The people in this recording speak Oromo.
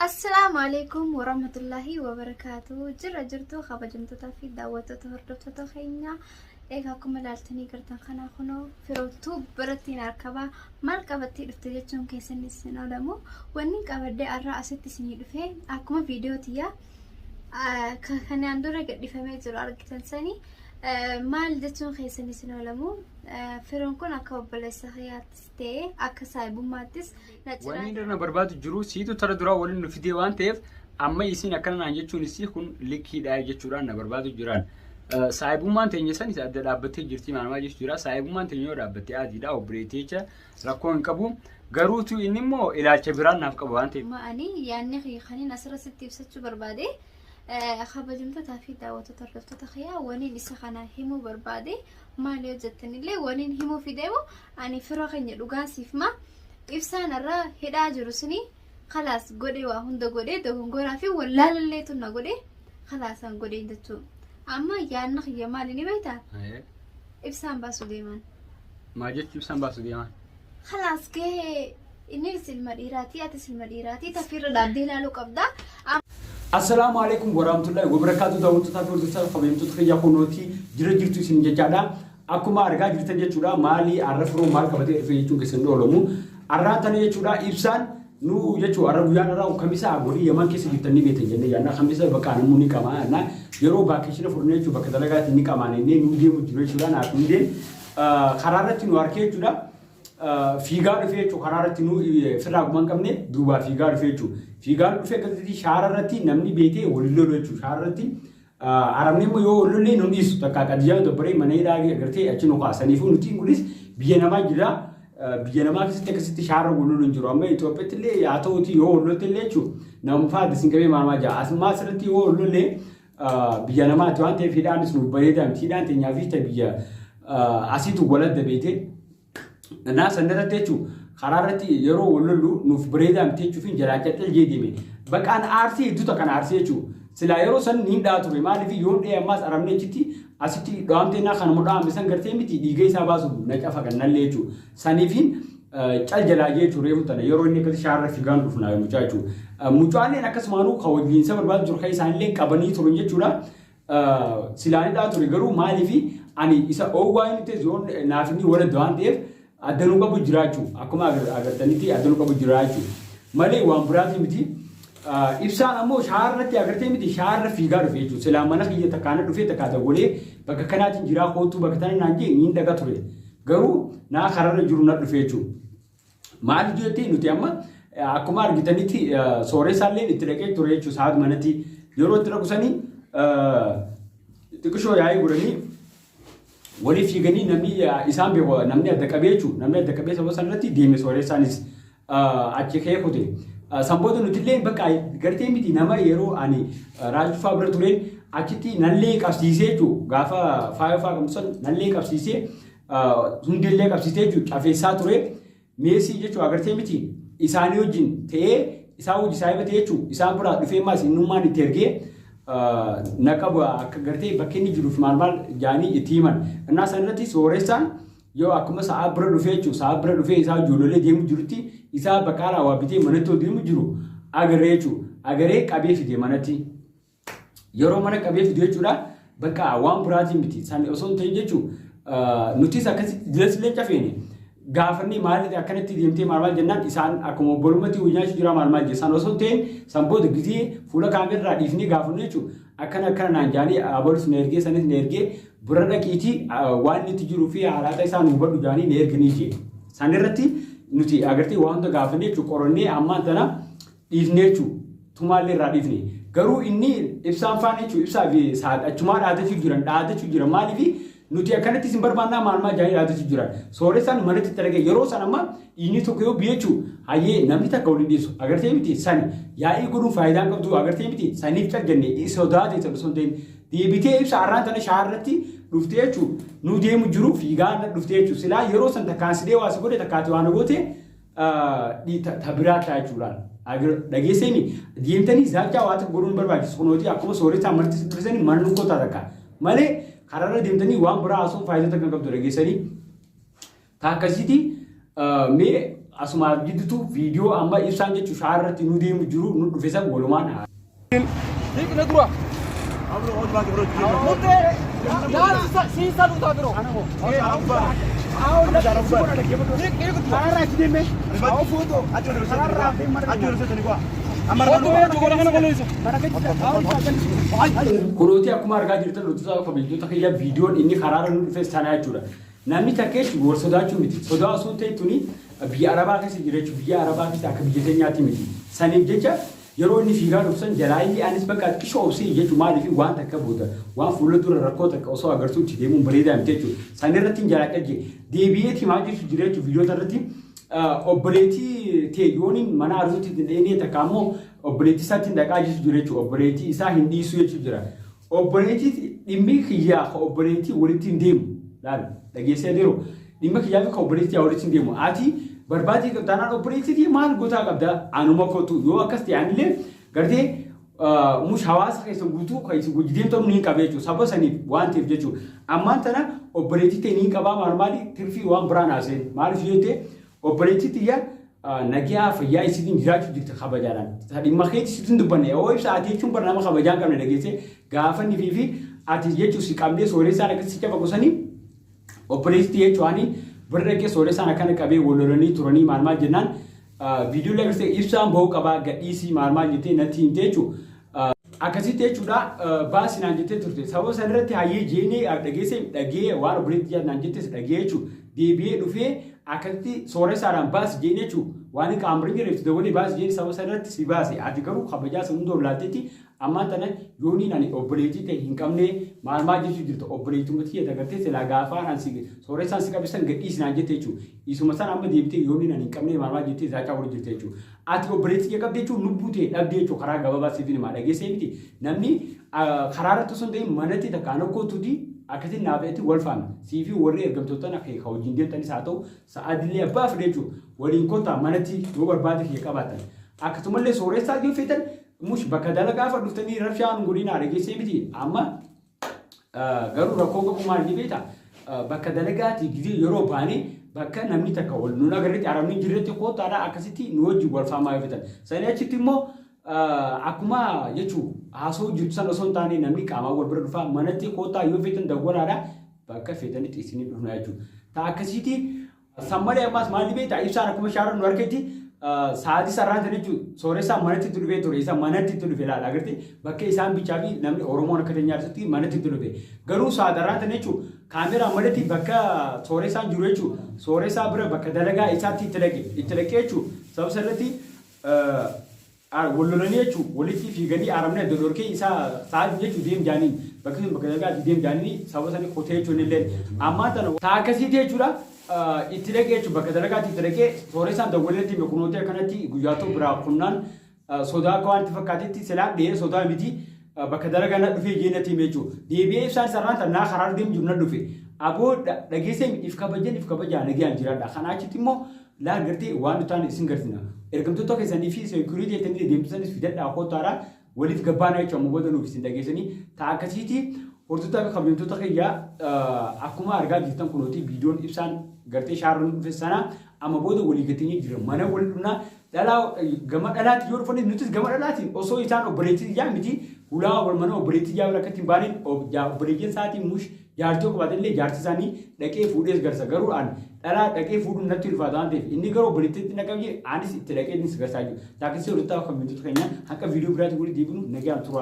السلام عليكم ورحمة الله وبركاته. جرتو خبجمتو تافي دعوتو تهردفتو تخينيا إيكاكم ملالتني قرطان خنا خنو فروتو برتين أركبا مال قبتي رفتجتشون كيسن السنة دمو وانين قبدي أرى أستي سنين دفه أكما فيديو تيا كخاني عندورا قد دفهمي زرو أرقتن سني مال جتشون كيسن السنة دمو فرون كون أكا وبلسا خياتستي أكا سايبو ماتس وانين رنا برباد جرو سيتو ترى درا ولن نفيديو وانتيف أما يسين أكنا نانجتشون يسي خون لكي داي جتشوران برباد جران Saayibummaan teenya sanis adda dhaabbattee jirti maanaam jechuudha. Saayibummaan teenya yoo dhaabbattee adiidha obreeteecha rakkoo hin qabu. Garuutu inni immoo ilaalcha biraan naaf qaba waan ta'eef. Ma'anii yaadni xiiqanii asirratti ibsachuu barbaade kabajamtoota fi daawwattoota hordoftoota kiyyaa waniin isa kana himuu barbaade maal yoo jettanillee waniin himuu fideemu ani firoo keenya dhugaan siif ma ibsaan irra hidhaa jiru suni khalaas godhee waa hunda godhee dogongoraa fi wallaalallee tunna godhee khalaasan godhee jechuudha. أما يانا خيا مالي نبيتا إبسان باسو ديمان ما جيت إبسان باسو ديمان خلاص كه إنيس المديراتي أتس المديراتي تفير دادي لالو قبدا السلام عليكم ورحمة الله وبركاته. دعوتو تفير دسال خبيمتو تخيا خونوتي جرجرتو سنجادا أكما أرجع جرتن جتورا مالي عرفرو مال كبتة رفيجتو كسندو لومو أراتني جتورا إبسان nu jechuun arabiyaan irraa kamisa agorii yaman keessa jirtanii beektan jennee yaadna kamisa bakka namuu ni qamaa na yeroo baakishina furnee jechuun bakka dalagaatti ni qamaan inni nu deemu jiru jechuudha naaf hundee karaa irratti nu harkee jechuudha fiigaa dhufee jechuun karaa irratti nu firraa gumaan qabne duubaa fiigaa dhufee jechuudha fiigaan dhufee akkasitti shaara irratti namni beekee waliin lolu jechuudha shaara irratti arabni immoo yoo lollee nu dhiisu takka qadiyyaa dabbaree mana hidhaa agartee achi nu kaasaniifu nuti kunis biyya namaa jira. Biyya namaa keessatti shaara guluun jiru amma Itoophiyaatti illee yaa ta'uuti yoo wallolti illee jechuun nama faati sinqabee maal jaa asuma asirratti yoo wallollee biyya namaatti waan ta'eef hidhaanis nu bareedaa miti hidhaan teenyaa fi biyya asiitu waladda beekte naa sanarratti jechuun karaa irratti yeroo wallollu nuuf bareedaa miti jechuun jalaa caccee deeme baqaan aarsii hedduuta kan aarsii jechuun silaa yeroo san ni hidhaa ture maaliif yoo dhee ammaas aramne achitti asitti dhaamteenaa kan mudhaan bisan gartee miti dhiiga isaa baasuuf na cafa kan nallee jechuudha. Saniifin cal jalaa jechuudha reefu tana yeroo inni akkasii shaarra fiigaan dhufu naa mucaa jechuudha. Mucaalleen akkasumaanuu kan wajjiinsa barbaadu jiru kan isaanillee qabanii turan jechuudha. Silaanidhaa ture garuu maaliif ani isa oowwaa inni ta'e yoo naaf inni waladda waan ta'eef addanuu qabu jiraachuu akkuma agartanitti addanuu qabu jiraachuu malee waan biraati miti. Ibsaan ammoo shaarratti agartee miti shaarra fiigaa dhufe jechuudha. Silaa mana kiyya takkaana dhufee takkaata golee bakka kanaatiin jiraa kootuu bakka tanaan naan jee niin dhaga ture. Garuu naa kararra jiru na dhufe jechuudha. Maal jettee nuti amma akkuma argitanitti sooressaallee itti dhaqee ture jechuudha saat manatti yeroo itti dhaqusanii xiqqishoo yaa'ii godhanii walii fiiganii namni isaan beeku namni adda qabee jechuudha. Namni adda qabee sababa sanarratti deeme sooressaanis achi kee kute. Samboota nuti illee bakka gartee miti nama yeroo ani raajufaa bira ture achitti nallee qabsiisee jechuudha gaafa faaya qabsan nallee qabsiisee hundillee qabsiisee jechuudha cafeessaa ture meesii jechuudha agartee miti isaanii wajjin ta'ee isaa hojii isaa hibatee jechuudha isaan biraa dhufee maas innummaan itti ergee naqabu akka gartee bakka inni jiruuf maal jaanii itti himan innaa sanarratti sooressaan yoo akkuma sa'a bira dhufee jechuudha sa'a bira dhufee isaa ijoollee deemu jirutti isaa baqaara waa bitee manatti deemu jiru agaree jechuudha agaree qabee fide manatti yeroo mana qabee fide jechuudha bakka waan biraatiin miti san osoo hin ta'in jechuudha nutis akkasitti dilaslee cafeene gaafanni maaliif akkanatti deemtee maal jennaan isaan akkuma obbolumatti wayyaa jira maal jessan osoo hin ta'in sanboota gizee fuula kaameraa dhiifnee gaafannu jechuudha akkana naan jaanii abalus na ergee sanis na ergee bira dhaqiitii waan itti jiruu fi haalaata isaan hubadhu jaanii na erganii jee san irratti nuti agartee waan hunda gaafannee jechuudha qorannee ammaan tana dhiifnee jechuudha tumaallee irraa dhiifnee garuu inni ibsaan faana jechuudha ibsaa fi achumaa dhaatachuu jiran maaliif nuti akkanatti isin barbaannaa maalmaa jaanii dhaatachuu jiran sooressaan manatti itti dhagee yeroo san amma inni tokko yoo biyyeechuu hayyee namni takka waliin dhiisu agartee miti sani yaa'ii godhuun faayidaan qabdu agartee miti saniif cagganne sodaatee ta'u osoo hin ta'in deebitee ibsa har'aan tana shaarratti dhuftee jechuudha nu deemu jiru fiigaa dhuftee jechuudha silaa yeroo san takkaan sidee waasi godhe takkaati waan goote tabiraa ta'a jechuudha. Dhageessanii deemtanii zaachaa waan godhuun barbaachisu kunooti akkuma sooressaa marti dhiisanii mana nuqotaa takka malee kararra deemtanii waan biraa asuun faayidaa takka qabdu dhageessanii akkasitti mee asuma jiddutu viidiyoo amma ibsaan jechuun shaarratti nu deemu jiru nu dhufeessa walumaan haa. Hiikna dura. Kunooti akkuma argaa jirtan hojjetaa kabajjoota kiyya viidiyoon inni karaara nu dhufeessa sanaa jechuudha. Namni takkeetti wal sodaachuu miti. Sodaa osoo hin ta'in biyya Arabaa keessa jira jechuudha. Biyya Arabaa keessa akka biyya keenyaatti miti. Saniif jecha yeroo inni fiigaa dhufsan jalaa inni anis bakka xiqqoo obsee jechuun maaliif waan takka booda waan fuula dura rakkoo takka osoo agarsiisuutti deemuun bareedaa miti jechuudha. San irratti hin jalaaqajje deebi'eetii maal jechuun jira jechuudha viidiyoota irratti obboleettii teeyyooniin mana arzuutti dhedheenee takka ammoo obboleettii isaatti hin dhaqaa jechuudha jira jechuudha. Obboleettii isaa hin dhiisuu jechuudha jira. Obboleettii dhimmi kiyyaa obboleettii walitti hin deemu. Laal dhageessee deemu dhimma kiyyaa fi obboleettii walitti hin deemu. Ati barbaadii qabdaanaan obboleettii maal gotaa qabda anuma kootu yoo akkas ta'anillee gartee mush hawaasa keessa guutuu keessi gujideemtoon ni qabee jechuudha. Saba saniif waan ta'eef jechuudha. Ammaan tana obboleettii ta'e ni qabaa maali tirfii waan biraan haaseen maaliif yoo ta'e obboleettii xiyyaa nagaa fayyaa isiin jiraachuu jirti kabajaadhaan. Dhimma keetti sitti dubbanne yoo ibsa ati jechuun bara nama kabajaan qabne dhageessee gaafa ni fi ati jechuun si qabdee sooressaan akkasii cafa qosanii obboleettii jechuun birra kee sooressaan akkana qabee walolanii turanii maal jennaan viidiyoo lagartee ibsaan bahuu qabaa gadhiisii maal jettee natti hin jechuudha. Akkasitti jechuudha baasinaan jettee turte sababa sanarratti hayyee jeenee dhagee waan obboleettii naan jettee dhagee jechuudha. Deebi'ee dhufee akkasitti sooressaadhaan baas jeen jechuudha. Waan qaamriin jireetti dabalee baas jeen sababa sanarratti si baase ati garuu kabajaa sun hundoo laatteetti ammaan tana yooniin ani obboleettii ta'e hin qabne maal jechuu jirta obboleettummaa tiyya dagartee silaa gaafaan ani sooressaan si qabisan gadhiisinaan jette jechuudha. Isuma san amma deebitee yooniin ani hin qabne maal jettee zaachaa waliin jirte jechuudha. Ati obboleettii kee qabdee jechuun lubbuu ta'e dhabdee jechuudha karaa gabaabaa siifin himaa dhageessee miti namni karaa irratti osoo hin ta'in manatti takka anakootuuti akkasiin naafeetti wal faana siifi warri ergamtoota akka hojiin deemtanis haa ta'u sa'aadillee abbaa fide jechuudha. Waliin kottaa manatti yoo barbaade kee qabaatan akkasumallee sooressaa yoo feetan mush bakka dalagaa fa dhuftanii rabshaan godina dhageessee miti amma garuu rakkoo qabu maal beekta bakka dalagaati gidi yeroo baane bakka namni takka wal nuun agarreetti arabni jirreetti kootaadha akkasitti nu wajji wal faamaa yoo feetan sanii achitti immoo akkuma jechuun haasoo jirtu sana osoo hin taane namni qaamaa wal bira dhufaa manatti kootaa yoo feetan dawwalaadha bakka feetanitti isinii dhufna jechuudha. Ta'a akkasitti sammalee ammaas maal beekta ibsaan akkuma shaaran nu argetti saati sarraan jechuun sooressaa manatti itti dhufee ture isa manatti itti dhufee laala agartee bakka isaan bichaa fi namni Oromoon akka teenyaatti manatti itti dhufee garuu saadarraan jechuun kaameraa malatti bakka sooressaan jiru jechuun sooressaa bira bakka dalagaa isaatti itti dhaqee jechuun sababa sanatti walolanii jechuun walitti fiiganii aramni adda dorkee isaa saati jechuun deem jaaniin bakka dalagaa deem jaaniin sababa sanii qotee jechuun illee ammaa tana ta'a akkasiiti jechuudha. Itti dhaqee jechuun bakka dalagaatti itti dhaqee sooressaan dawwaleetti meekunootee akkanatti guyyaatoo biraa kunnaan sodaa akka waan itti fakkaatetti silaa dhihee sodaa miti bakka dalagaa na dhufee jeenatti jechuudha. Deebi'ee ibsaan sarraan tannaa karaa deemu jiru na dhufe aboo dhageessee if kabajaa nagaan jiraadha. Kana achitti immoo laal gartee waan nutaan isin gartina ergamtoota keessanii fi seekuriitii jettanii deemsisanis fidadhaa kootaadhaa waliif gabbaanaa jechuudha ammoo booda nuuf isin dhageessanii ta'a akkasiiti. Hordoftoota kabajamtoota kiyyaa akkuma argaa jirtan kunooti viidiyoon ibsaan gartee shaarran dhufe sana amma booda walii gatanii jira mana wal dhunaa dhalaa gama dhalaatti yoo dhufan nutis gama dhalaatti osoo isaan obboleettii yaa miti ulaa wal mana obboleettii yaa akka ittiin baaniin obboleeyyan isaatiin mush jaartii qabaatan illee jaartii isaanii dhaqee fuudhees garsa garuu aan dhalaa dhaqee fuudhuun natti ulfaata waan ta'eef inni garuu obboleettiitti naqabee anis itti dhaqee ni garsaa jiru. Taakisii hordoftoota kabajamtoota keenyaa akka viidiyoo biraatti waliin deebinu nagaan tura.